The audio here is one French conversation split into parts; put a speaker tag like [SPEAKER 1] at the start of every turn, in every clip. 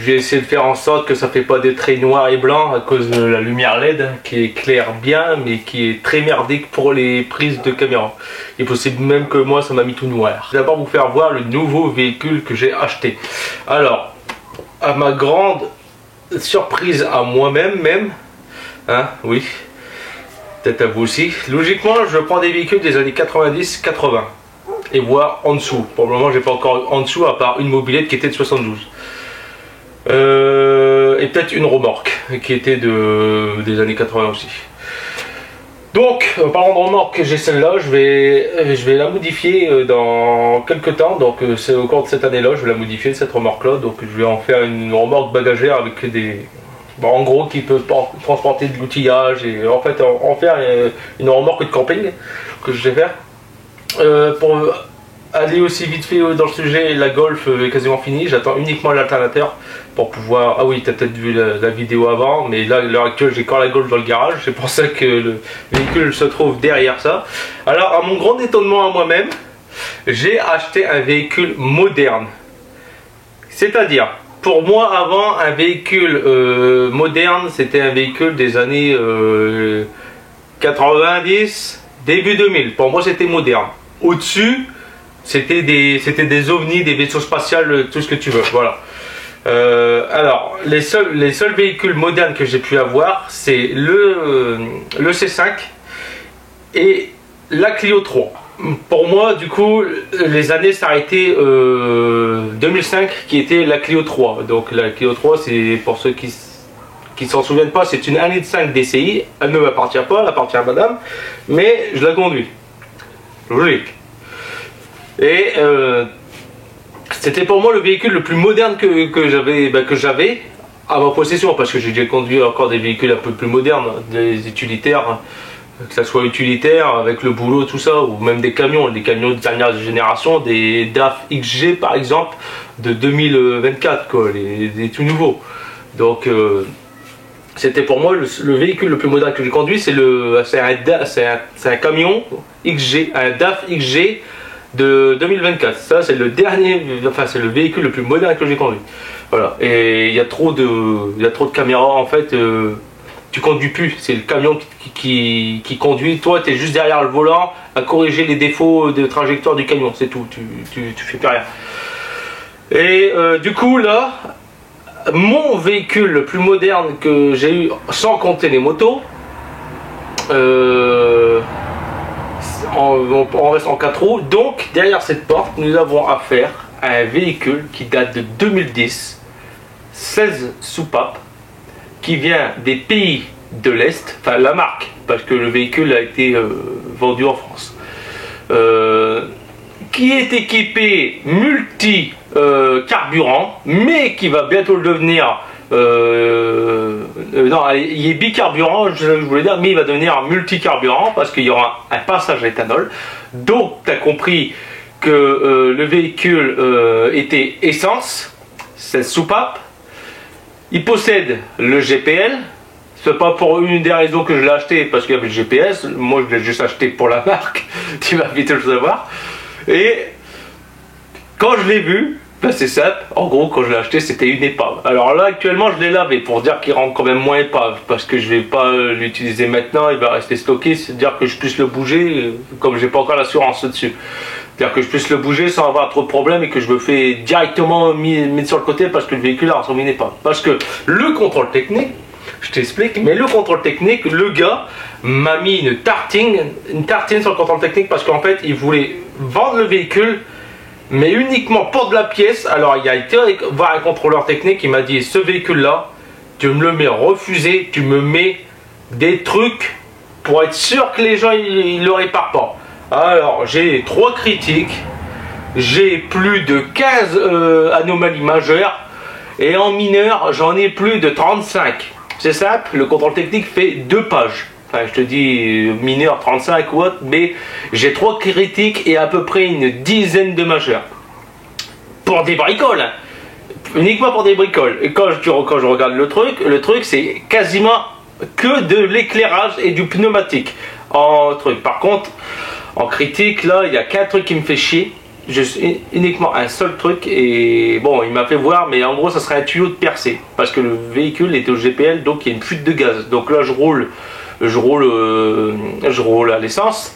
[SPEAKER 1] J'ai essayé de faire en sorte que ça fait pas des traits noirs et blancs à cause de la lumière LED qui éclaire bien mais qui est très merdique pour les prises de caméra. Il est possible même que moi ça m'a mis tout noir. D'abord vous faire voir le nouveau véhicule que j'ai acheté. Alors, à ma grande surprise à moi-même hein, oui, peut-être à vous aussi, logiquement je prends des véhicules des années 90-80 et voire en dessous. Pour le moment j'ai pas encore en dessous à part une mobilette qui était de 72. Et peut-être une remorque qui était des années 80 aussi. Donc en parlant de remorque, j'ai celle-là, je vais la modifier dans quelques temps. Donc c'est au cours de cette année-là, je vais la modifier cette remorque-là. Donc je vais en faire une remorque bagagère avec des... Bon, en gros qui peut transporter de l'outillage et en fait en faire une remorque de camping que je vais faire. Pour aller aussi vite fait dans le sujet, la Golf est quasiment finie, j'attends uniquement l'alternateur pour pouvoir... Ah oui, tu as peut-être vu la vidéo avant, mais là à l'heure actuelle j'ai encore la Golf dans le garage, c'est pour ça que le véhicule se trouve derrière ça. Alors à mon grand étonnement à moi-même, j'ai acheté un véhicule moderne. C'est-à-dire, pour moi avant, un véhicule moderne, c'était un véhicule des années 90, début 2000, pour moi c'était moderne. Au-dessus, c'était des ovnis, des vaisseaux spatiaux, tout ce que tu veux, voilà. Alors, les seuls véhicules modernes que j'ai pu avoir, c'est le C5 et la Clio 3. Pour moi, du coup, les années s'arrêtaient 2005, qui était la Clio 3. Donc la Clio 3, c'est pour ceux qui s'en souviennent pas, c'est une 1,5 Litre DCI. Elle ne m'appartient pas, elle appartient à madame, mais je la conduis. Logique. Et c'était pour moi le véhicule le plus moderne que j'avais à ma possession, parce que j'ai déjà conduit encore des véhicules un peu plus modernes, des utilitaires, que ça soit utilitaire avec le boulot, tout ça, ou même des camions de dernière génération, des DAF XG par exemple de 2024, quoi, les tout nouveaux. Donc c'était pour moi le véhicule le plus moderne que j'ai conduit, c'est un camion XG, un DAF XG de 2024. Ça c'est le dernier, enfin c'est le véhicule le plus moderne que j'ai conduit. Voilà. Et il y a trop de caméras en fait. Tu conduis plus, c'est le camion qui conduit. Toi tu es juste derrière le volant à corriger les défauts de trajectoire du camion, c'est tout. Tu fais plus rien. Et du coup là, mon véhicule le plus moderne que j'ai eu, sans compter les motos, on reste en 4 roues. Donc derrière cette porte nous avons affaire à un véhicule qui date de 2010, 16 soupapes, qui vient des pays de l'Est, enfin la marque, parce que le véhicule a été vendu en France, qui est équipé multi carburant, mais qui va bientôt le devenir non, il est bicarburant, je voulais dire, mais il va devenir multicarburant parce qu'il y aura un passage à éthanol. Donc tu as compris que le véhicule était essence, c'est soupape. Il possède le GPL. C'est pas pour une des raisons que je l'ai acheté parce qu'il y avait le GPS. Moi je l'ai juste acheté pour la marque. Tu vas vite le savoir. Et quand je l'ai vu, ben c'est simple, en gros quand je l'ai acheté c'était une épave. Alors là actuellement je l'ai lavé pour dire qu'il rend quand même moins épave, parce que je vais pas l'utiliser maintenant, il va rester stocké, c'est-à-dire que je puisse le bouger comme j'ai pas encore l'assurance dessus. C'est-à-dire que je puisse le bouger sans avoir trop de problèmes et que je me fais directement mettre sur le côté parce que le véhicule a ressemblé une épave. Parce que le contrôle technique, je t'explique, mais le contrôle technique, le gars m'a mis une tartine sur le contrôle technique parce qu'en fait il voulait vendre le véhicule mais uniquement pour de la pièce. Alors il a été voir un contrôleur technique, il m'a dit ce véhicule là tu me le mets refusé, tu me mets des trucs pour être sûr que les gens ils le réparent pas. Alors j'ai 3 critiques, j'ai plus de 15 anomalies majeures et en mineur j'en ai plus de 35. C'est simple, le contrôle technique fait 2 pages. Enfin, je te dis mineur 35 ou autre, mais j'ai 3 critiques et à peu près une dizaine de majeurs. Pour des bricoles, hein. Uniquement pour des bricoles. Et quand je regarde le truc c'est quasiment que de l'éclairage et du pneumatique. Par contre, en critique, là, il n'y a qu'un truc qui me fait chier. uniquement un seul truc, et bon, il m'a fait voir, mais en gros, ça serait un tuyau de percée, parce que le véhicule est au GPL, donc il y a une fuite de gaz. Donc là, je roule à l'essence,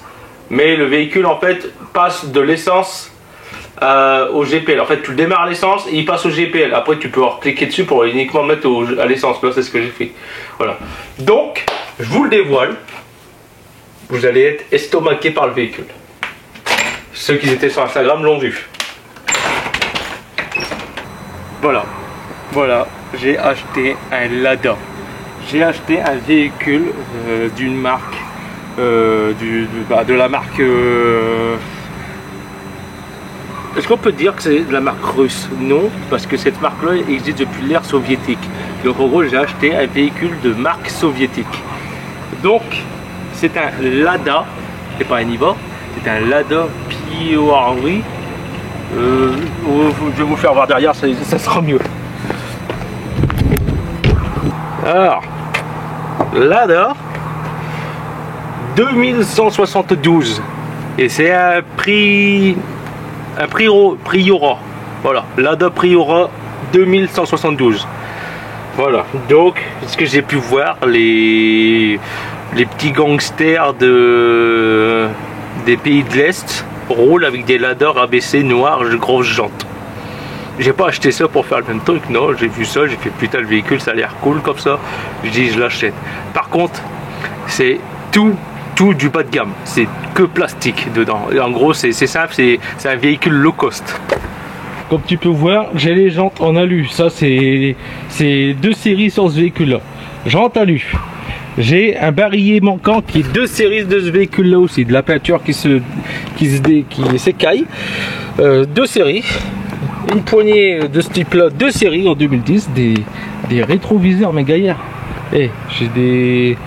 [SPEAKER 1] mais le véhicule en fait passe de l'essence au GPL. En fait, tu le démarres à l'essence et il passe au GPL. Après, tu peux cliquer dessus pour uniquement mettre à l'essence. Là, c'est ce que j'ai fait. Voilà. Donc, je vous le dévoile. Vous allez être estomaqué par le véhicule. Ceux qui étaient sur Instagram l'ont vu. Voilà. Voilà. J'ai acheté un Lada. J'ai acheté un véhicule d'une marque. De la marque. Est-ce qu'on peut dire que c'est de la marque russe? Non, parce que cette marque-là existe depuis l'ère soviétique. Donc en gros, j'ai acheté un véhicule de marque soviétique. Donc, c'est un Lada, c'est pas un Niva, c'est un Lada Piorri. Je vais vous faire voir derrière, ça sera mieux. Alors, Lada 2172. Et c'est un Priora, voilà, Lada Priora 2172. Voilà, donc ce que j'ai pu voir, les petits gangsters des pays de l'Est roulent avec des Lada rabaissés noirs de grosses jantes. J'ai pas acheté ça pour faire le même truc, non, j'ai vu ça, j'ai fait putain, le véhicule ça a l'air cool comme ça, je dis je l'achète. Par contre, c'est tout du bas de gamme, c'est que plastique dedans. Et en gros, c'est simple, c'est un véhicule low cost. Comme tu peux voir, j'ai les jantes en alu. Ça, c'est 2 séries sur ce véhicule-là. Jantes alu. J'ai un barillet manquant qui est 2 séries de ce véhicule-là aussi. De la peinture qui s'écaille. 2 séries. Une poignée de ce type-là, 2 séries en 2010. Des rétroviseurs, mes gaillards. Eh, j'ai des...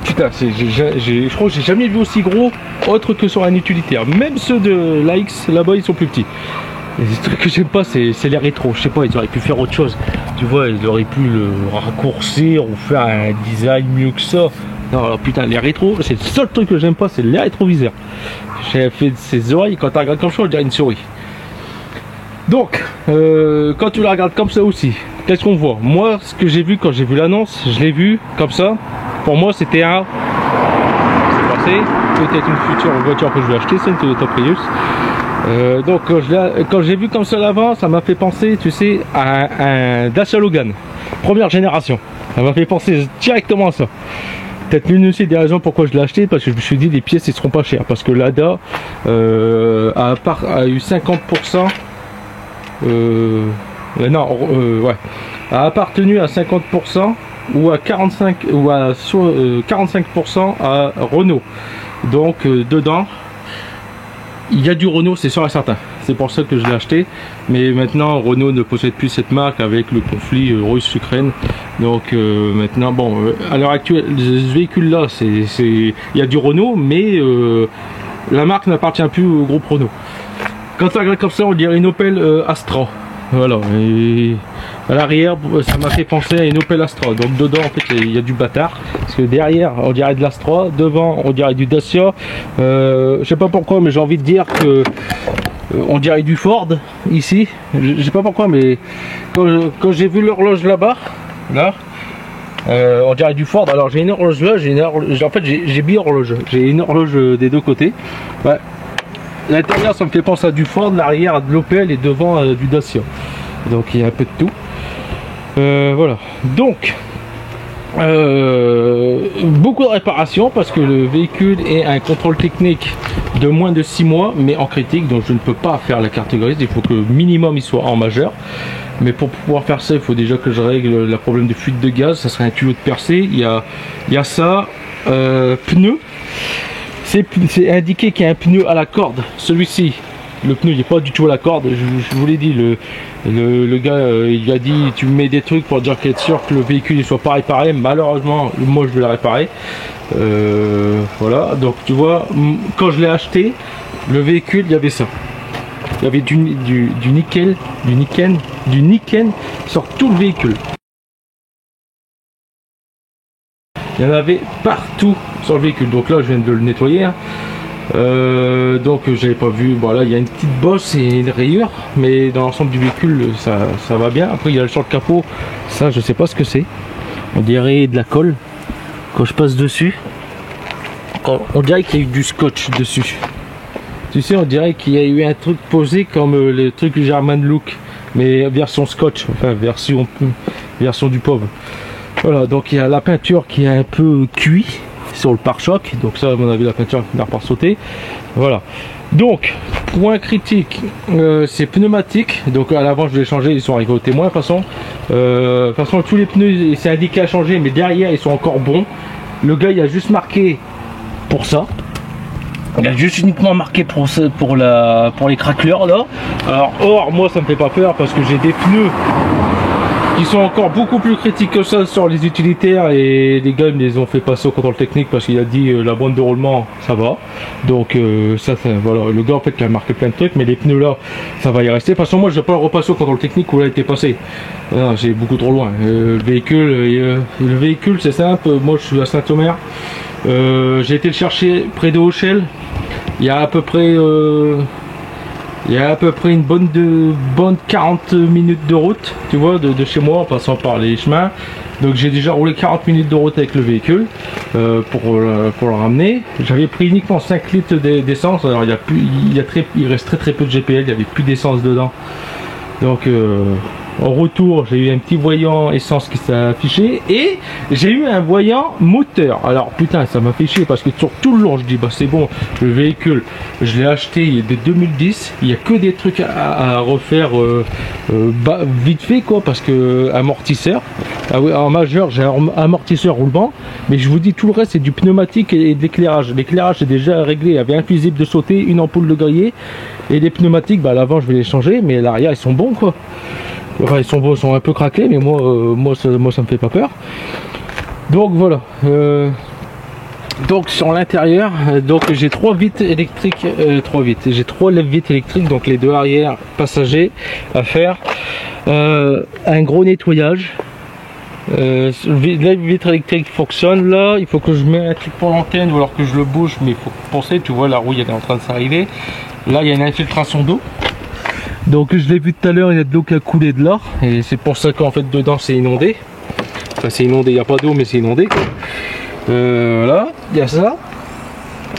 [SPEAKER 1] Putain, je crois que j'ai jamais vu aussi gros autre que sur un utilitaire. Même ceux de l'AX là-bas, ils sont plus petits. Et le truc que j'aime pas, c'est les rétros. Je sais pas, ils auraient pu faire autre chose. Tu vois, ils auraient pu le raccourcir ou faire un design mieux que ça. Non, alors putain, les rétros, c'est le seul truc que j'aime pas, c'est les rétroviseurs. J'ai fait ces oreilles, quand tu regardes comme ça, on dirait une souris. Donc, quand tu la regardes comme ça aussi, qu'est-ce qu'on voit? Moi, ce que j'ai vu quand j'ai vu l'annonce, je l'ai vu comme ça. Pour moi, c'était un... C'est passé. Peut-être une future voiture que je vais acheter, c'est une Toyota Prius. Donc, quand j'ai vu comme ça l'avant, ça m'a fait penser, tu sais, à un Dacia Logan. Première génération. Ça m'a fait penser directement à ça. Peut-être l'une aussi des raisons pourquoi je l'ai acheté, parce que je me suis dit les pièces, ils seront pas chères. Parce que Lada a eu 50%... ouais, a appartenu à 50% ou à 45 ou à 45% à Renault. Donc dedans il y a du Renault, c'est sûr et certain. C'est pour ça que je l'ai acheté. Mais maintenant Renault ne possède plus cette marque avec le conflit russe-Ukraine. Donc maintenant, bon, à l'heure actuelle, ce véhicule là, il y a du Renault, mais la marque n'appartient plus au groupe Renault. Quand on regarde comme ça, on dirait une Opel Astra. Voilà, et à l'arrière, ça m'a fait penser à une Opel Astra. Donc dedans, en fait, il y a du bâtard. Parce que derrière, on dirait de l'Astra. Devant, on dirait du Dacia. Je sais pas pourquoi, mais j'ai envie de dire que on dirait du Ford ici. Je sais pas pourquoi, mais quand j'ai vu l'horloge là-bas, on dirait du Ford. Alors j'ai une horloge là, en fait j'ai bi-horloge. J'ai une horloge des deux côtés. Ouais. L'intérieur, ça me fait penser à du Ford, l'arrière à de l'Opel et devant du Dacia. Donc il y a un peu de tout. Voilà. Donc beaucoup de réparations parce que le véhicule est un contrôle technique de moins de 6 mois, mais en critique. Donc je ne peux pas faire la carte grise. Il faut que minimum il soit en majeur. Mais pour pouvoir faire ça, il faut déjà que je règle le problème de fuite de gaz. Ça serait un tuyau de percée. Il y a ça. Pneu. C'est indiqué qu'il y a un pneu à la corde. Celui-ci, le pneu il n'est pas du tout à la corde. Je vous l'ai dit, le gars il a dit tu mets des trucs pour dire qu'il est sûr que le véhicule ne soit pas réparé. Malheureusement, moi je vais la réparer. Voilà, donc tu vois, quand je l'ai acheté, le véhicule il y avait ça. Il y avait du nickel sur tout le véhicule. Il y en avait partout sur le véhicule. Donc là je viens de le nettoyer.
[SPEAKER 2] Donc j'avais pas vu, voilà, il y a une petite bosse et une rayure, mais dans l'ensemble du véhicule ça va bien. Après il y a sur le capot, ça je sais pas ce que c'est, on dirait de la colle quand je passe dessus, on dirait qu'il y a eu du scotch dessus, tu sais, on dirait qu'il y a eu un truc posé comme les trucs German Look, mais version scotch, enfin version du pauvre. Voilà, donc il y a la peinture qui est un peu cuit sur le pare-choc, donc ça à mon avis la peinture finira par sauter. Voilà, donc point critique, c'est pneumatique, donc à l'avant je vais changer, ils sont arrivés au témoin de toute façon tous les pneus c'est indiqué à changer, mais derrière ils sont encore bons. Le gars il a juste marqué pour ça, il a juste uniquement marqué pour les craquelures là. Alors or moi ça me fait pas peur parce que j'ai des pneus qui sont encore beaucoup plus critiques que ça sur les utilitaires, et les gars ils me les ont fait passer au contrôle technique parce qu'il a dit la bande de roulement ça va, donc ça voilà, le gars en fait qui a marqué plein de trucs, mais les pneus là ça va y rester. De toute façon moi je vais pas le repasser au contrôle technique où il a été passé, c'est beaucoup trop loin. Le véhicule c'est simple, moi je suis à Saint-Omer, j'ai été le chercher près de Auchel, il y a à peu près une bonne 40 minutes de route, tu vois, de chez moi, en passant par les chemins. Donc j'ai déjà roulé 40 minutes de route avec le véhicule pour le ramener. J'avais pris uniquement 5 litres d'essence. Alors il reste très peu de GPL, il n'y avait plus d'essence dedans. Donc en retour, j'ai eu un petit voyant essence qui s'est affiché et j'ai eu un voyant moteur. Alors putain, ça m'a fait chier parce que sur tout le long, je dis bah c'est bon, le véhicule, je l'ai acheté de 2010, il n'y a que des trucs à refaire vite fait quoi, parce que amortisseur, en majeur j'ai un amortisseur roulement, mais je vous dis tout le reste c'est du pneumatique et de l'éclairage. L'éclairage est déjà réglé, il y avait un fusible de sauter, une ampoule de grillé, et les pneumatiques, bah à l'avant je vais les changer, mais à l'arrière ils sont bons quoi. Enfin, ils sont beaux, sont un peu craqués, mais moi ça me fait pas peur. Donc voilà. Donc sur l'intérieur, donc j'ai 3 vitres électriques, j'ai 3 lève-vitres électriques, donc les 2 arrière passagers à faire. Un gros nettoyage. La vitre électrique fonctionne là. Il faut que je mette un truc pour l'antenne ou alors que je le bouge, mais il faut penser, tu vois la rouille elle est en train de s'arriver. Là il y a une infiltration d'eau. Donc je l'ai vu tout à l'heure, il y a de l'eau qui a coulé de là, et c'est pour ça qu'en fait dedans c'est inondé. Enfin c'est inondé, il n'y a pas d'eau mais c'est inondé. Voilà, il y a ça.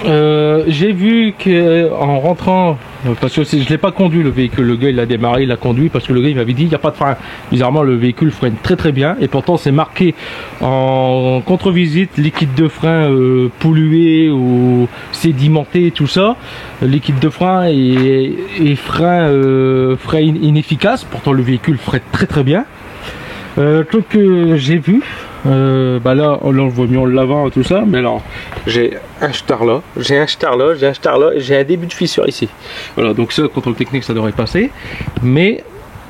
[SPEAKER 2] J'ai vu que en rentrant, parce que je l'ai pas conduit le véhicule, le gars il a démarré, il a conduit parce que le gars il m'avait dit il n'y a pas de frein. Bizarrement le véhicule freine très bien, et pourtant c'est marqué en contre-visite liquide de frein pollué ou sédimenté, tout ça, liquide de frein et frein inefficace. Pourtant le véhicule freine très bien. Truc que j'ai vu, bah là on le voit mieux en le lavant tout ça, mais alors j'ai un star là, j'ai un star là, et j'ai un début de fissure ici. Voilà, donc ça contrôle technique ça devrait passer, mais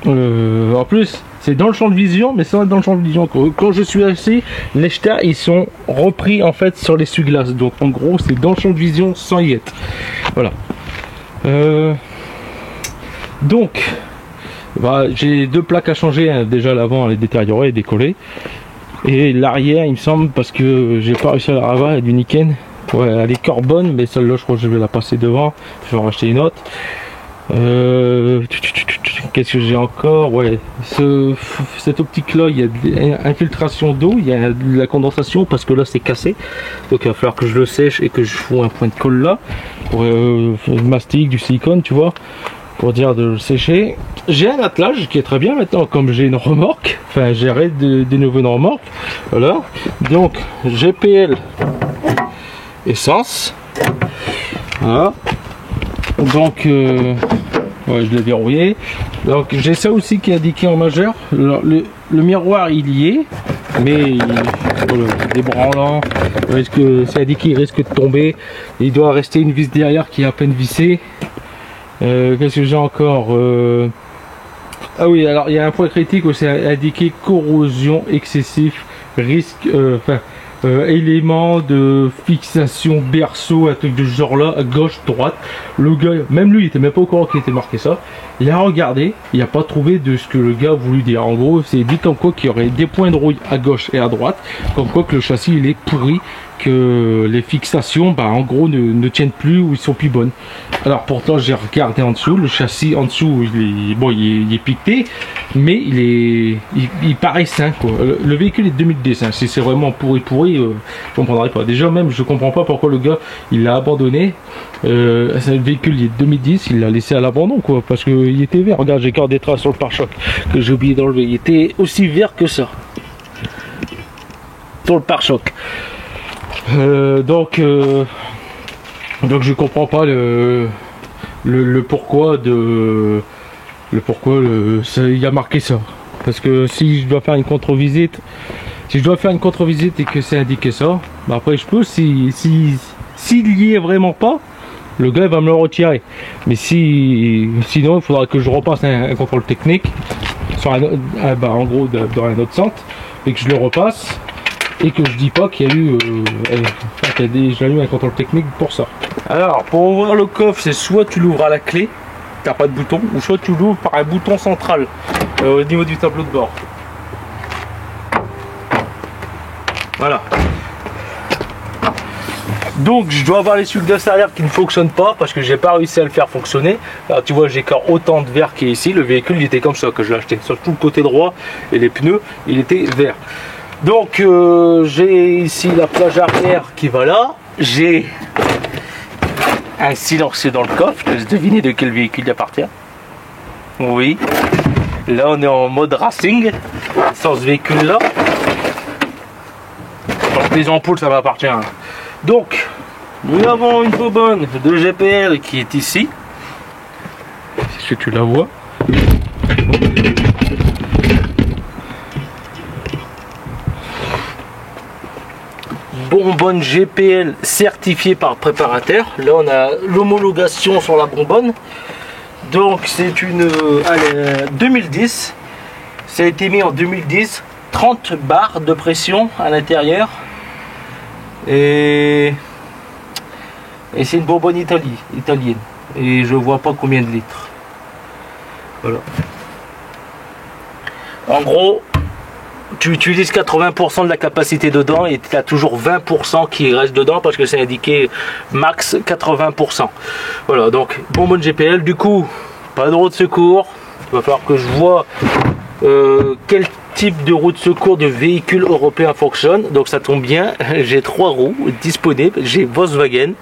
[SPEAKER 2] en plus c'est dans le champ de vision, mais ça dans le champ de vision quand je suis assis, les stars ils sont repris en fait sur l'essuie-glace, donc en gros c'est dans le champ de vision sans y être. Voilà. Donc bah, j'ai 2 plaques à changer, hein. Déjà l'avant elle est détériorée et décollée, et l'arrière il me semble, parce que j'ai pas réussi à la ravoir, elle est du Niken, ouais elle est carbone, mais celle-là je crois que je vais la passer devant, je vais en racheter une autre. Qu'est-ce que j'ai encore, ouais, cette optique là il y a de l'infiltration d'eau, il y a de la condensation parce que là c'est cassé, donc il va falloir que je le sèche et que je fous un point de colle là pour mastic, du silicone, tu vois, pour dire de le sécher. J'ai un attelage qui est très bien maintenant, comme j'ai une remorque, enfin j'ai de nouveau une remorque, voilà, donc GPL essence, voilà, donc ouais, je l'ai verrouillé. Donc j'ai ça aussi qui est indiqué en majeur. Le miroir il y est, mais débranlant, c'est indiqué, il risque de tomber, il doit rester une vis derrière qui est à peine vissée. Qu'est-ce que j'ai encore, ah oui, alors il y a un point critique où c'est indiqué corrosion excessif, risque, enfin éléments de fixation berceau, un truc de ce genre là, à gauche, droite. Le gars, même lui, il était même pas au courant qu'il était marqué ça. Il a regardé, il n'a pas trouvé de ce que le gars a voulu dire. En gros, c'est dit comme quoi qu'il y aurait des points de rouille à gauche et à droite, comme quoi que le châssis il est pourri, que les fixations, bah, en gros, ne tiennent plus ou ils sont plus bonnes. Alors pourtant, j'ai regardé en dessous, le châssis en dessous, il est piqué, mais il paraît sain, quoi. Le véhicule est 2010, hein. Si c'est vraiment pourri, je comprendrais pas. Déjà même, je comprends pas pourquoi le gars il l'a abandonné. C'est un véhicule il est 2010, il l'a laissé à l'abandon, quoi, parce qu'il était vert. Regarde, j'ai encore des traces sur le pare-choc que j'ai oublié d'enlever. Il était aussi vert que ça sur le pare-choc. Donc je comprends pas le pourquoi il y a marqué ça. Parce que si je dois faire une contre-visite, et que c'est indiqué ça, bah après je peux, s'il y est vraiment pas, le gars va me le retirer. Mais sinon il faudra que je repasse un contrôle technique sur en gros dans un autre centre, et que je le repasse, et que je dis pas qu'il y a eu déjà eu un contrôle technique pour ça. Alors pour ouvrir le coffre, c'est soit tu l'ouvres à la clé, t'as pas de bouton, ou soit tu l'ouvres par un bouton central au niveau du tableau de bord. Voilà. Donc je dois avoir les sucs de arrière qui ne fonctionnent pas parce que j'ai pas réussi à le faire fonctionner. Alors tu vois, j'ai encore autant de verre qui est ici. Le véhicule il était comme ça que je l'ai acheté, sur tout le côté droit, et les pneus il était vert. Donc j'ai ici la plage arrière qui va là. J'ai un silencieux dans le coffre. Je laisse deviner de quel véhicule il appartient. Oui. Là on est en mode racing sans ce véhicule là. Donc les ampoules ça m'appartient. Donc nous avons une bobonne de GPL qui est ici. Est-ce que tu la vois? Bonbonne GPL certifiée par préparateur. Là on a l'homologation sur la bonbonne. Donc c'est une 2010. Ça a été mis en 2010. 30 bars de pression à l'intérieur. Et c'est une bonbonne italienne. Et je vois pas combien de litres. Voilà. En gros, tu utilises 80% de la capacité dedans et tu as toujours 20% qui reste dedans parce que c'est indiqué max 80%. Voilà, donc bonbonne GPL. Du coup, pas de roue de secours. Il va falloir que je vois quel type de roue de secours de véhicule européen fonctionne. Donc ça tombe bien, j'ai 3 roues disponibles. J'ai Volkswagen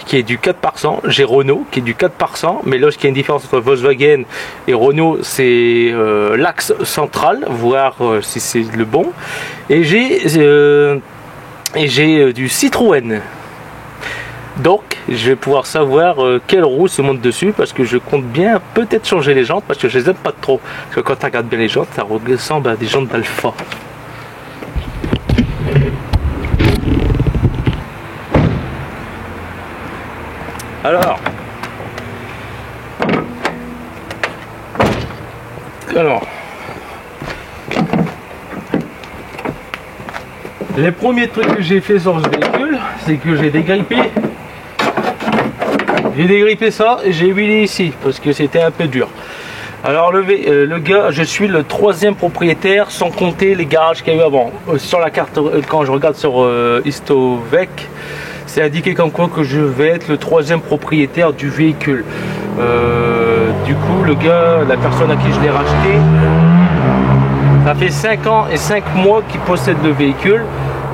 [SPEAKER 2] qui est du 4 par 100, j'ai Renault qui est du 4 par 100, mais lorsqu'il y a une différence entre Volkswagen et Renault, c'est l'axe central, voir si c'est le bon. Et j'ai du Citroën. Donc je vais pouvoir savoir quelle roue se monte dessus, parce que je compte bien peut-être changer les jantes parce que je les aime pas trop. Parce que quand tu regardes bien les jantes, ça ressemble à des jantes d'Alpha. Alors les premiers trucs que j'ai fait sur ce véhicule, c'est que j'ai dégrippé. J'ai dégrippé ça et j'ai huilé ici parce que c'était un peu dur. Alors le gars, je suis le 3e propriétaire sans compter les garages qu'il y a eu avant. Sur la carte, quand je regarde sur Histovec, c'est indiqué comme quoi que je vais être le 3e propriétaire du véhicule. Du coup le gars, la personne à qui je l'ai racheté, ça fait 5 ans et 5 mois qu'il possède le véhicule.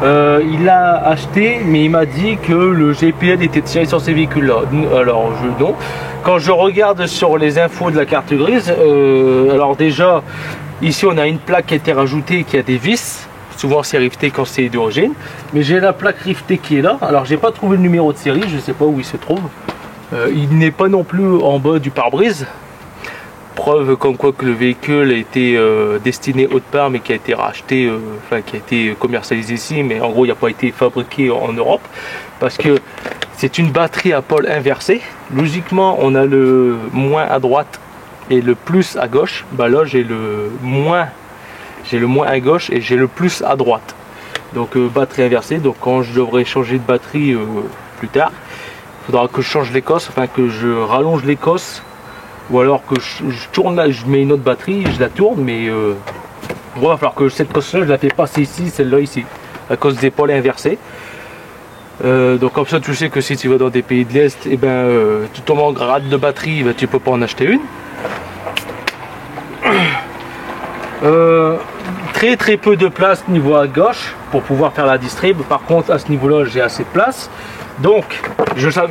[SPEAKER 2] Il l'a acheté, mais il m'a dit que le GPL était tiré sur ces véhicules là. Alors non. Quand je regarde sur les infos de la carte grise, alors déjà ici on a une plaque qui a été rajoutée qui a des vis. Souvent c'est rifté quand c'est d'origine, mais j'ai la plaque riftée qui est là. Alors j'ai pas trouvé le numéro de série, je sais pas où il se trouve. Il n'est pas non plus en bas du pare-brise. Preuve comme quoi que le véhicule a été destiné autre part, mais qui a été racheté, enfin qui a été commercialisé ici, mais en gros il n'a pas été fabriqué en Europe, parce que c'est une batterie à pôle inversé. Logiquement on a le moins à droite et le plus à gauche. Bah là j'ai le moins à gauche et j'ai le plus à droite. Donc batterie inversée, donc quand je devrais changer de batterie plus tard, il faudra que je change l'écosse, enfin que je rallonge l'écosse, ou alors que je tourne là, je mets une autre batterie, je la tourne, mais il va falloir que cette cosse là je la fais passer ici, celle-là ici, à cause des pôles inversés. Donc comme ça tu sais que si tu vas dans des pays de l'Est, et ben tu tombes en grade de batterie, ben, tu peux pas en acheter une. Très peu de place niveau à gauche pour pouvoir faire la distrib. Par contre à ce niveau là j'ai assez de place. Donc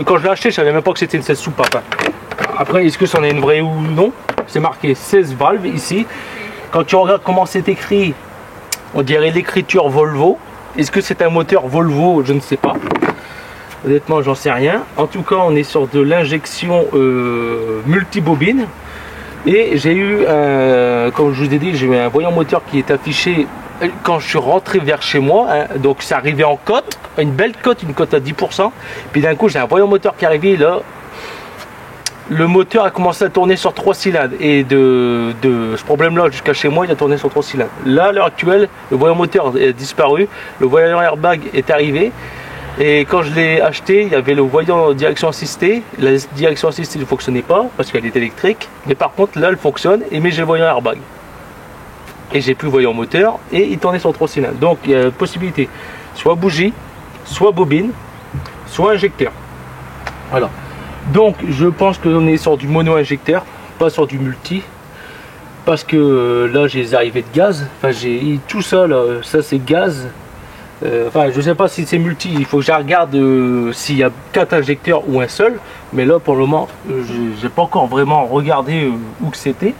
[SPEAKER 2] quand je l'ai acheté je savais même pas que c'était une 16 soupape. Après est-ce que c'en est une vraie ou non? C'est marqué 16 valves ici. Quand tu regardes comment c'est écrit, on dirait l'écriture Volvo. Est-ce que c'est un moteur Volvo? Je ne sais pas. Honnêtement j'en sais rien. En tout cas on est sur de l'injection multibobine. Et j'ai eu, comme je vous ai dit, j'ai eu un voyant moteur qui est affiché quand je suis rentré vers chez moi. Hein, donc c'est arrivé en cote, une belle cote, une cote à 10%. Puis d'un coup j'ai un voyant moteur qui est arrivé là. Le moteur a commencé à tourner sur 3 cylindres. Et de ce problème-là jusqu'à chez moi, il a tourné sur 3 cylindres. Là, à l'heure actuelle, le voyant moteur est disparu. Le voyant airbag est arrivé. Et quand je l'ai acheté, il y avait le voyant direction assistée. La direction assistée ne fonctionnait pas parce qu'elle est électrique. Mais par contre, là, elle fonctionne. Et mais j'ai le voyant airbag. Et j'ai plus le voyant moteur. Et il tournait sur 3 cylindres. Donc, il y a la possibilité soit bougie, soit bobine, soit injecteur. Voilà. Donc, je pense qu'on est sur du mono-injecteur, pas sur du multi. Parce que là, j'ai les arrivées de gaz. Enfin, j'ai tout ça, là. Ça, c'est gaz. Enfin je sais pas si c'est multi, il faut que je regarde s'il y a 4 injecteurs ou un seul, mais là pour le moment j'ai pas encore vraiment regardé où que c'était.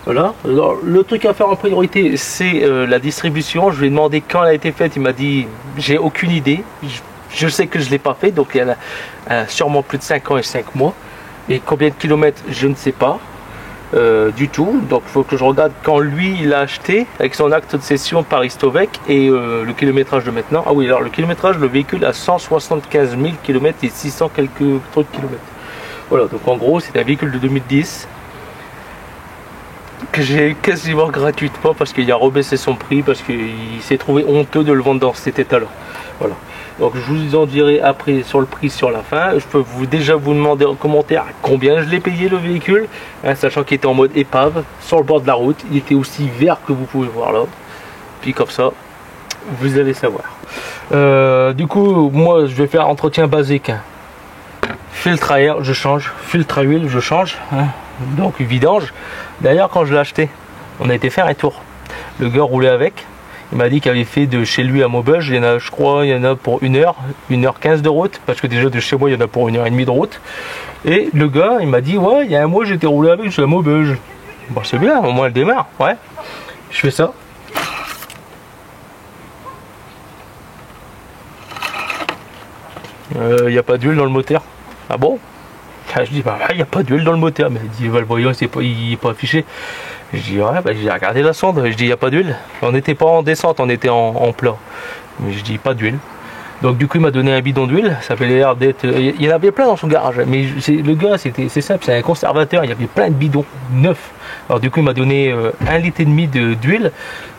[SPEAKER 2] Voilà. Alors, le truc à faire en priorité c'est la distribution. Je lui ai demandé quand elle a été faite, il m'a dit j'ai aucune idée, je sais que je l'ai pas fait, donc elle a sûrement plus de 5 ans et 5 mois, et combien de kilomètres je ne sais pas. Du tout, donc il faut que je regarde quand lui il a acheté avec son acte de cession par Istovec et le kilométrage de maintenant. Ah oui, alors le kilométrage, le véhicule a 175 000 km et 600 quelques trucs kilomètres. Voilà, donc en gros c'est un véhicule de 2010 que j'ai quasiment gratuitement parce qu'il a rebaissé son prix parce qu'il s'est trouvé honteux de le vendre dans cet état là. Voilà. Donc je vous en dirai après sur le prix sur la fin. Je peux déjà vous demander en commentaire combien je l'ai payé le véhicule, hein, sachant qu'il était en mode épave sur le bord de la route. Il était aussi vert que vous pouvez voir là. Puis comme ça, vous allez savoir. Du coup, moi je vais faire entretien basique. Hein. Filtre à air, je change. Filtre à huile, je change. Hein. Donc vidange. D'ailleurs, quand je l'ai acheté, on a été faire un tour. Le gars roulait avec. Il m'a dit qu'il avait fait de chez lui à Maubeuge, il y en a, je crois, il y en a pour 1h15 de route, parce que déjà de chez moi il y en a pour 1h30 de route. Et le gars, il m'a dit, ouais, il y a un mois j'étais roulé avec, je suis à Maubeuge. Bon, c'est bien, au moins elle démarre, ouais. Je fais ça. Il n'y a pas d'huile dans le moteur. Ah bon? Je dis, bah, il n'y a pas d'huile dans le moteur. Mais il dit, bah, le voyant, il n'est pas affiché. Je dis, ouais, bah, j'ai regardé la sonde. Je dis, il n'y a pas d'huile. On n'était pas en descente, on était en plat. Mais je dis, pas d'huile. Donc, du coup, il m'a donné un bidon d'huile. Ça avait l'air d'être. Il y en avait plein dans son garage. Mais le gars, c'est simple, c'est un conservateur. Il y avait plein de bidons neufs. Alors, du coup, il m'a donné 1,5 litre d'huile.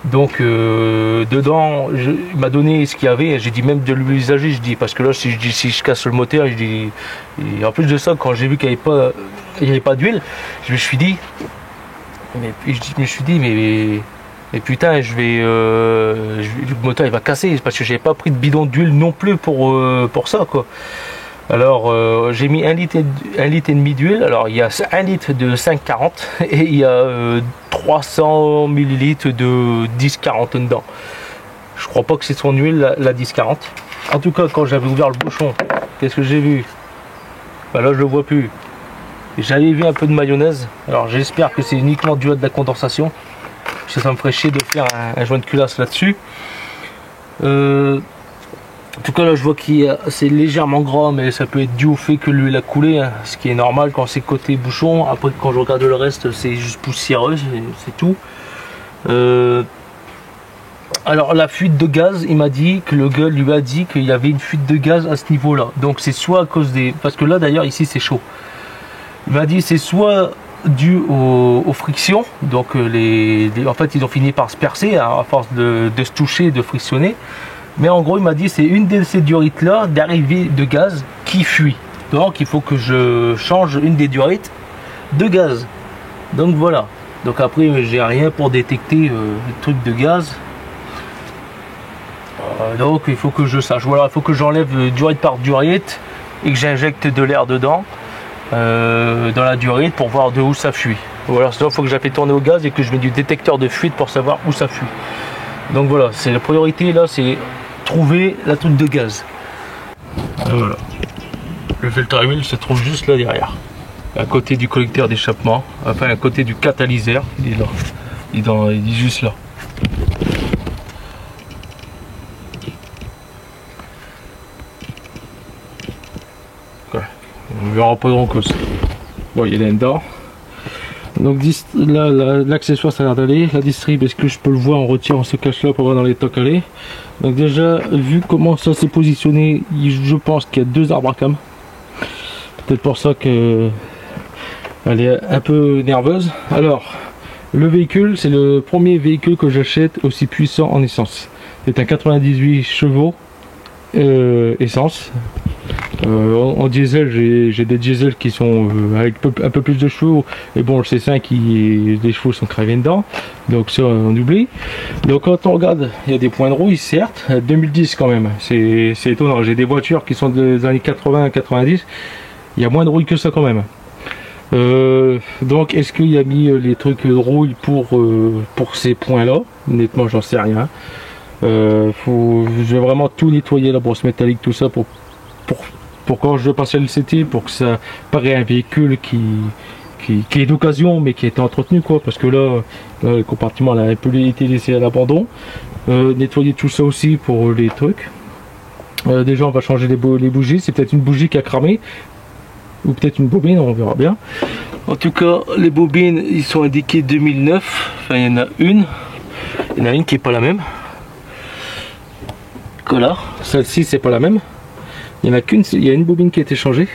[SPEAKER 2] Donc, dedans, il m'a donné ce qu'il y avait. J'ai dit, même de l'huile usagée. Je dis, parce que là, si je casse le moteur, je dis. Et en plus de ça, quand j'ai vu qu'il n'y avait pas d'huile, je me suis dit. Mais putain, le moteur il va casser parce que j'avais pas pris de bidon d'huile non plus pour ça quoi. Alors j'ai mis 1,5 litre d'huile. Alors il y a 1 litre de 5,40 et il y a 300 millilitres de 10,40 dedans. Je crois pas que c'est son huile la 10,40. En tout cas, quand j'avais ouvert le bouchon, qu'est-ce que j'ai vu? Ben là je le vois plus. J'avais vu un peu de mayonnaise, alors j'espère que c'est uniquement dû à de la condensation, parce que ça me ferait chier de faire un joint de culasse là-dessus. En tout cas là je vois que c'est légèrement gras, mais ça peut être dû au fait que l'huile a coulé, hein, ce qui est normal quand c'est côté bouchon. Après quand je regarde le reste c'est juste poussiéreux, c'est tout. Alors la fuite de gaz, il m'a dit que le gars lui a dit qu'il y avait une fuite de gaz à ce niveau là, donc c'est soit à cause des... parce que là d'ailleurs ici c'est chaud. Il m'a dit c'est soit dû aux frictions, donc en fait ils ont fini par se percer à force de se toucher, de frictionner. Mais en gros, il m'a dit c'est une de ces diorites là d'arrivée de gaz qui fuit. Donc il faut que je change une des diorites de gaz. Donc voilà. Donc après, j'ai rien pour détecter les trucs de gaz. Donc il faut que je sache. Voilà, il faut que j'enlève diorite par diorite et que j'injecte de l'air dedans dans la diorite pour voir de où ça fuit. Voilà, il faut que je la fais tourner au gaz et que je mets du détecteur de fuite pour savoir où ça fuit. Donc voilà, c'est la priorité là, c'est trouver la truc de gaz. Et voilà. Le filtre à huile se trouve juste là derrière, à côté du collecteur d'échappement, enfin à côté du catalyseur, il est là, il est juste là. Ouais. On verra pas grand chose. Bon, il y a là-dedans. Donc là, l'accessoire ça a l'air d'aller. La distrib, est-ce que je peux le voir? On retire, on se cache là pour voir dans les temps calés. Donc déjà, vu comment ça s'est positionné, je pense qu'il y a deux arbres à cam. Peut-être pour ça que elle est un peu nerveuse. Alors, le véhicule, c'est le premier véhicule que j'achète aussi puissant en essence. C'est un 98 chevaux essence. En diesel, j'ai des diesels qui sont avec un peu plus de chevaux, et bon, le C5, les chevaux sont crevés dedans, donc ça on oublie. Donc quand on regarde, il y a des points de rouille, certes, 2010 quand même, c'est étonnant. J'ai des voitures qui sont des années 80-90, il y a moins de rouille que ça quand même. Donc est-ce qu'il a mis les trucs de rouille pour ces points là? Honnêtement, j'en sais rien. Je vais vraiment tout nettoyer, la brosse métallique, tout ça pour quand je passe à l'LCT, pour que ça paraît un véhicule qui est d'occasion mais qui a été entretenu, quoi, parce que là le compartiment a un peu été laissé à l'abandon. Nettoyer tout ça aussi pour les trucs. Déjà on va changer les bougies, c'est peut-être une bougie qui a cramé ou peut-être une bobine, on verra bien. En tout cas, les bobines ils sont indiqués 2009, enfin il y en a une qui est pas la même. Voilà, celle-ci c'est pas la même. Il y en a qu'une, il y a une bobine qui a été changée.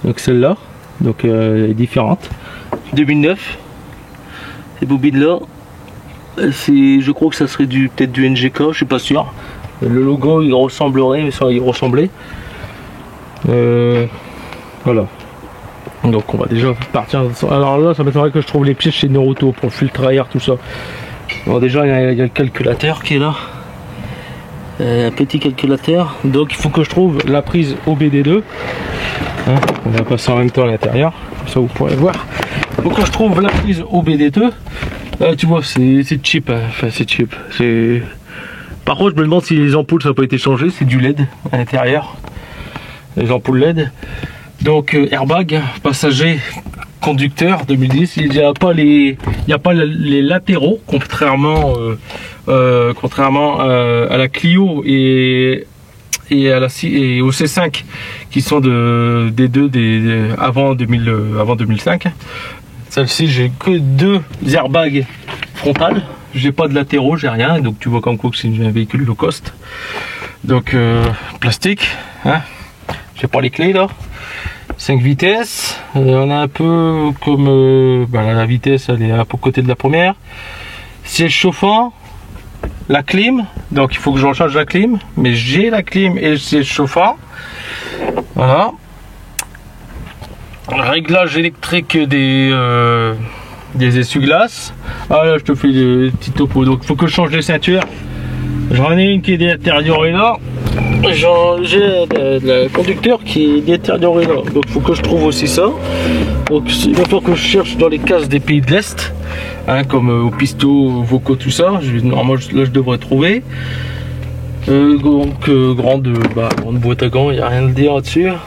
[SPEAKER 2] Donc celle-là, donc elle est différente. 2009. Ces bobines là, je crois que ça serait peut-être du NGK, je suis pas sûr. Le logo il ressemblerait, mais ça il ressemblait. Voilà. Donc on va déjà partir. Alors là, ça m'étonnerait que je trouve les pièces chez Neuroto pour le filtre à air, tout ça. Alors déjà il y a le calculateur qui est là. Un petit calculateur, donc il faut que je trouve la prise OBD2, hein, on va passer en même temps à l'intérieur, comme ça vous pourrez voir. Il faut que je trouve la prise OBD2. Tu vois, c'est cheap, hein. Enfin c'est cheap. Par contre je me demande si les ampoules ça n'a pas été changé, c'est du LED à l'intérieur, les ampoules LED. Donc airbag, passager, conducteur 2010, il n'y a pas les latéraux, contrairement à la Clio et au C5 qui sont avant 2005. Celle-ci j'ai que deux airbags frontales, j'ai pas de latéraux, j'ai rien, donc tu vois comme quoi que c'est un véhicule low cost. Donc plastique, hein. J'ai pas les clés là. 5 vitesses, on a un peu comme la vitesse elle est un peu côté de la première. Siège chauffant, la clim, donc il faut que j'en change la clim, mais j'ai la clim et le siège chauffant. Voilà. Réglage électrique des essuie-glaces. Ah là je te fais des petits topos, donc il faut que je change les ceintures. J'en ai une qui est détériorée là. J'ai le conducteur qui est détérioré là, donc il faut que je trouve aussi ça. Donc il va falloir que je cherche dans les cases des pays de l'Est, hein, comme au Pisto, Voco, tout ça. Normalement là je devrais trouver. Donc grande boîte à gants, il n'y a rien à dire là-dessus. Hein,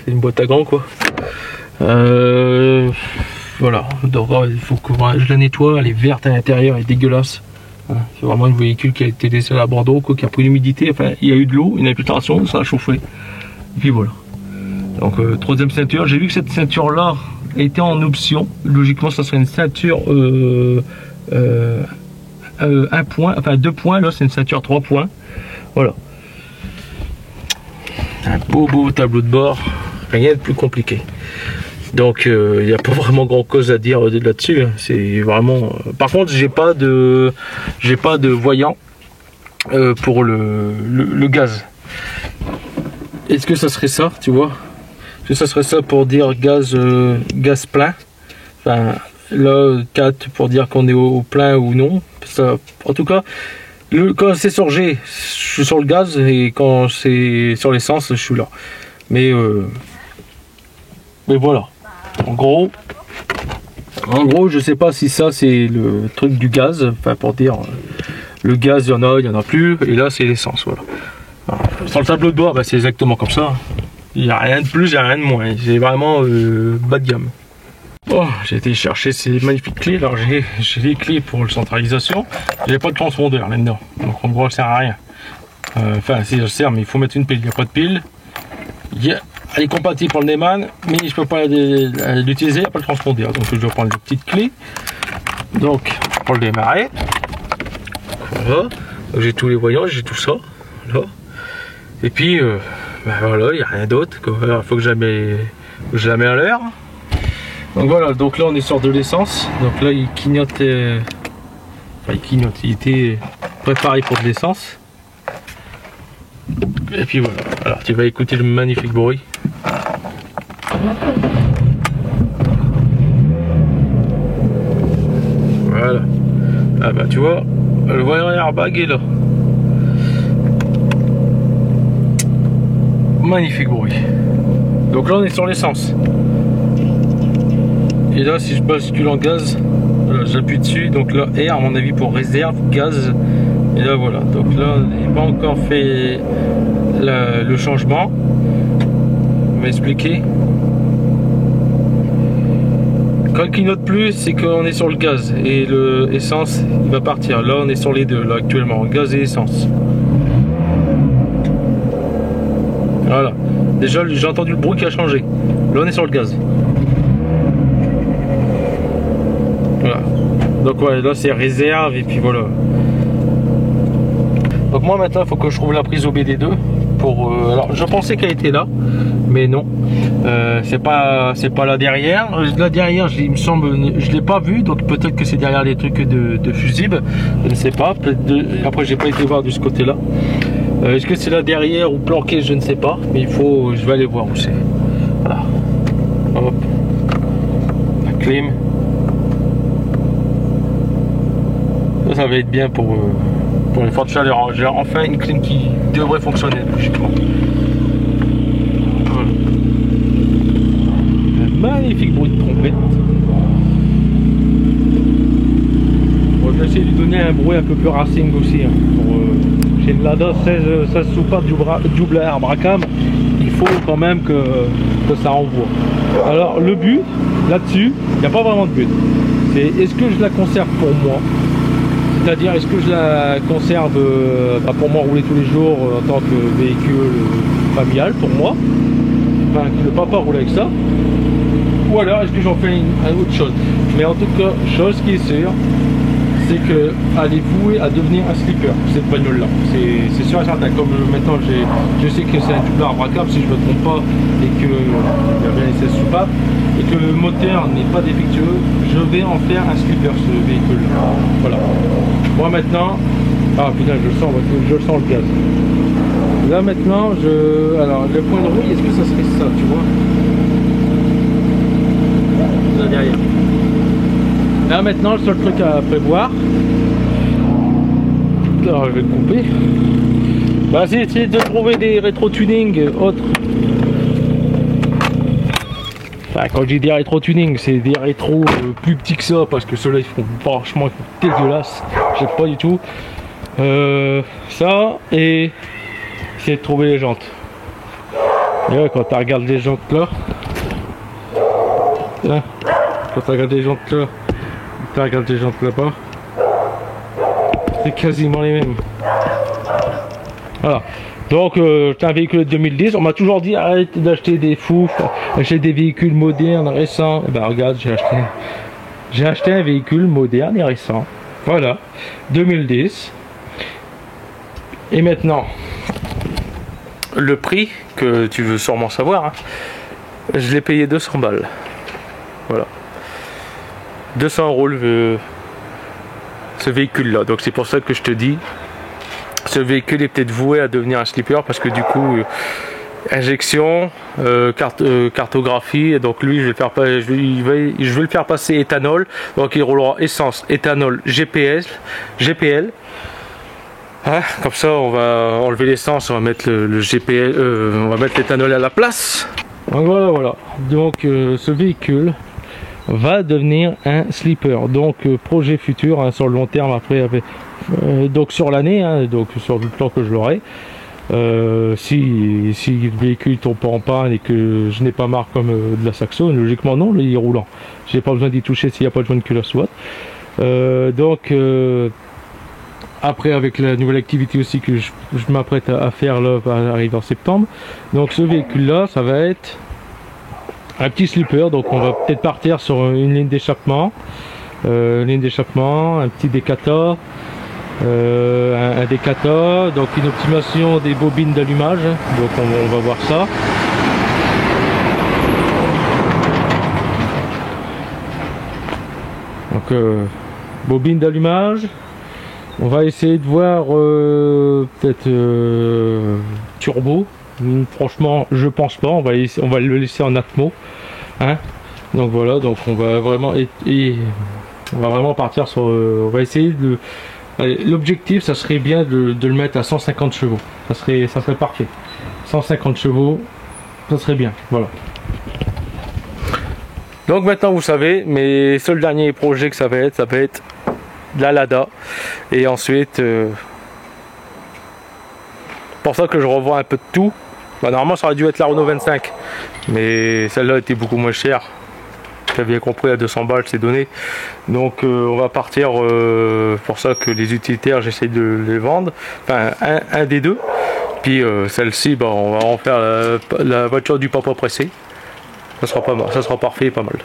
[SPEAKER 2] c'est une boîte à gants quoi. Voilà, donc il faut que je la nettoie, elle est verte à l'intérieur, elle est dégueulasse. C'est vraiment un véhicule qui a été laissé à l'abandon, qui a pris l'humidité, enfin il y a eu de l'eau, une infiltration, ça a chauffé. Et puis voilà. Donc troisième ceinture, j'ai vu que cette ceinture là était en option. Logiquement ça serait une ceinture un point, enfin 2 points, là c'est une ceinture 3 points. Voilà. Un beau tableau de bord, rien de plus compliqué. Donc il n'y a pas vraiment grand chose à dire là-dessus, hein. C'est vraiment. Par contre j'ai pas de voyant. pour le gaz. Est-ce que ça serait ça, tu vois? Est-ce que ça serait ça pour dire gaz plein? Enfin, là, 4 pour dire qu'on est au plein ou non. Ça, en tout cas, quand c'est sur G, je suis sur le gaz, et quand c'est sur l'essence, je suis là. Mais voilà. En gros, je sais pas si ça c'est le truc du gaz, enfin pour dire le gaz il y en a plus, et là c'est l'essence, voilà. Alors, sur le tableau de bord, bah, c'est exactement comme ça. Il n'y a rien de plus, il n'y a rien de moins. C'est vraiment bas de gamme. Oh, j'ai été chercher ces magnifiques clés. Alors j'ai les clés pour la centralisation. J'ai pas de transpondeur là-dedans, donc en gros ça sert à rien. Enfin si ça sert, mais il faut mettre une pile. Il n'y a pas de pile. Elle est compatible pour le Neumann, mais je peux pas l'utiliser, il n'y a pas de transpondeur. Donc je dois prendre les petites clés. Donc pour le démarrer. Voilà. J'ai tous les voyants, j'ai tout ça. Là. Et puis ben voilà, il n'y a rien d'autre. Il faut que je la mets à l'heure. Donc voilà, donc là on est sur de l'essence. Donc là il clignote. Enfin il clignote, il était préparé pour de l'essence. Et puis voilà, alors tu vas écouter le magnifique bruit. Voilà. Ah bah tu vois, le voyant airbag est là. Magnifique bruit. Donc là on est sur l'essence. Et là si je bascule en gaz, voilà, j'appuie dessus, donc là R à mon avis pour réserve, gaz. Et là voilà, donc là il n'a pas encore fait le changement. On va expliquer. Quand il clignote plus, c'est qu'on est sur le gaz et le essence il va partir. Là on est sur les deux là actuellement, gaz et essence. Voilà. Déjà j'ai entendu le bruit qui a changé. Là on est sur le gaz. Voilà. Donc ouais, là c'est réserve et puis voilà. Donc moi maintenant il faut que je trouve la prise OBD2 pour. Alors je pensais qu'elle était là, mais non. C'est pas là derrière. Là derrière, il me semble, je l'ai pas vu, donc peut-être que c'est derrière les trucs de fusible. Je ne sais pas. Après j'ai pas été voir de ce côté-là. Est-ce que c'est là derrière ou planqué, je ne sais pas. Mais je vais aller voir où c'est. Voilà. Hop. La clim. Ça va être bien pour les fortes chaleurs. J'ai enfin une clim qui devrait fonctionner logiquement. Voilà. Un magnifique bruit de trompette. Bon, je vais essayer de lui donner un bruit un peu plus racing aussi. Hein, j'ai une Lada 16 soupapes double air Bracam. Il faut quand même que ça envoie. Alors le but là-dessus, il n'y a pas vraiment de but. C'est est-ce que je la conserve pour moi? C'est-à-dire, est-ce que je la conserve pour moi rouler tous les jours en tant que véhicule familial pour moi, enfin que le papa roule avec ça, ou alors est-ce que j'en fais une autre chose? Mais en tout cas, chose qui est sûre, c'est qu'elle est vouée à devenir un slipper, cette bagnole là. C'est sûr et certain. Comme maintenant je sais que c'est un double Bracam si je ne me trompe pas, et qu'il y a bien les 16 soupapes, et que le moteur n'est pas défectueux, je vais en faire un slipper ce véhicule là. Voilà. Moi maintenant, ah putain je sens le gaz. Là maintenant, alors le point de rouille, est-ce que ça serait ça, tu vois? Là derrière. Là maintenant, le seul truc à prévoir, alors je vais le couper, bah, c'est essayer de trouver des rétro-tuning autres. Enfin, quand je dis des rétro-tuning, c'est des rétros plus petits que ça, parce que ceux-là ils font franchement dégueulasse. Je sais pas du tout. Ça, et essayer de trouver les jantes. Et ouais, quand tu regardes les jantes là, quand tu regardes les jantes là, tu regardes les jantes là-bas, c'est quasiment les mêmes. Voilà. Donc c'est un véhicule de 2010. On m'a toujours dit arrête d'acheter des fous, acheter des véhicules modernes, récents. Et ben regarde, j'ai acheté un véhicule moderne et récent. Voilà, 2010. Et maintenant, le prix que tu veux sûrement savoir, hein, je l'ai payé 200 balles. Voilà. 200 € ce véhicule là, donc c'est pour ça que je te dis ce véhicule est peut-être voué à devenir un slipper parce que du coup injection, cartographie, et donc lui je vais le faire passer éthanol, donc il roulera essence, éthanol, GPL. Hein, comme ça on va enlever l'essence, on va mettre le GPL, on va mettre l'éthanol à la place. Donc voilà. Donc ce véhicule va devenir un slipper. Donc projet futur, hein, sur le long terme après, donc sur l'année, hein, donc sur le plan que je l'aurai. Si le véhicule tombe pas en panne et que je n'ai pas marre comme de la Saxo, logiquement non, il est roulant. J'ai pas besoin d'y toucher s'il n'y a pas de joint de culotte SWAT. Après, avec la nouvelle activité aussi que je m'apprête à faire là, arriver en septembre, donc ce véhicule là, ça va être un petit slipper. Donc on va peut-être partir sur une ligne d'échappement, un petit décata, un décata, donc une optimisation des bobines d'allumage, donc on va voir ça. Donc bobine d'allumage, on va essayer de voir peut-être turbo. Franchement je pense pas, on va le laisser en atmo, hein. Donc voilà, donc on va vraiment partir sur on va essayer de l'objectif, ça serait bien de le mettre à 150 chevaux. Ça serait parfait. 150 chevaux, ça serait bien. Voilà. Donc maintenant vous savez, mes seuls derniers projets que ça va être la Lada. Et ensuite, pour ça que je revois un peu de tout. Bah, normalement ça aurait dû être la Renault 25. Mais celle-là était beaucoup moins chère. J'ai bien compris, à 200 balles c'est donné. Donc on va partir pour ça que les utilitaires j'essaie de les vendre, enfin un des deux, puis celle-ci on va en faire la voiture du papa pressé. Ça sera pas mal, ça sera parfait et pas mal.